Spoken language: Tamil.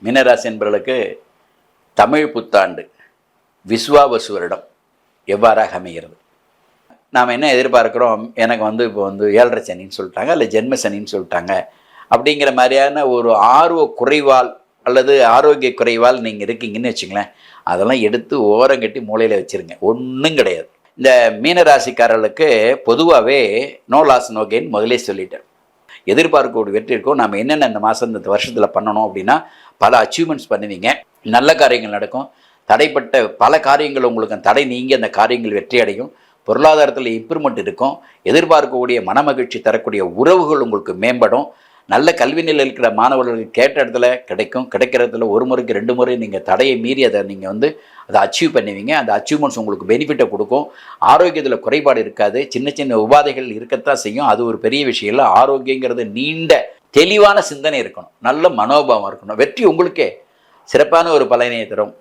மீனராசி என்பவர்களுக்கு தமிழ் புத்தாண்டு விஸ்வாவசு வருடம் எவ்வாறாக அமைகிறது? நாம் என்ன எதிர்பார்க்குறோம், எனக்கு இப்போ 7.5 சனின்னு சொல்லிட்டாங்க, இல்லை ஜென்ம சனின்னு சொல்லிட்டாங்க அப்படிங்கிற மாதிரியான ஒரு ஆர்வ குறைவால் அல்லது ஆரோக்கிய குறைவால் நீங்கள் இருக்கீங்கன்னு வச்சுங்களேன், அதெல்லாம் எடுத்து ஓரம் கட்டி மூலையில் வச்சுருங்க. ஒன்றும் கிடையாது. இந்த மீனராசிக்காரர்களுக்கு பொதுவாகவே நோ லாஸ் நோ கெயின் முதலே சொல்லிட்டேன். எதிர்பார்க்கக்கூடிய வெற்றி இருக்கும். நாம் என்னென்ன இந்த மாதம் இந்த வருஷத்தில் பண்ணணும் அப்படின்னா, பல அச்சீவ்மெண்ட்ஸ் பண்ணுவீங்க, நல்ல காரியங்கள் நடக்கும், தடைப்பட்ட பல காரியங்கள் உங்களுக்கு தடை நீங்கி அந்த காரியங்கள் வெற்றி அடையும், பொருளாதாரத்தில் இம்ப்ரூவ்மெண்ட் இருக்கும், எதிர்பார்க்கக்கூடிய மனமகிழ்ச்சி தரக்கூடிய உறவுகள் உங்களுக்கு மேம்படும், நல்ல கல்வி நிலையில் இருக்கிற மாணவர்களுக்கு கேட்ட இடத்துல கிடைக்கும், கிடைக்கிற இடத்துல ஒரு முறைக்கு 2 முறை நீங்கள் தடையை மீறி அதை நீங்கள் அதை அச்சீவ் பண்ணுவீங்க. அந்த அச்சீவ்மெண்ட்ஸ் உங்களுக்கு பெனிஃபிட்டை கொடுக்கும். ஆரோக்கியத்தில் குறைபாடு இருக்காது, சின்ன சின்ன உபாதைகள் இருக்கத்தான் செய்யும், அது ஒரு பெரிய விஷயம் இல்லை. ஆரோக்கியங்கிறது நீண்ட தெளிவான சிந்தனை இருக்கணும், நல்ல மனோபாவம் இருக்கணும், வெற்றி உங்களுக்கே சிறப்பான ஒரு பலனை தரும்.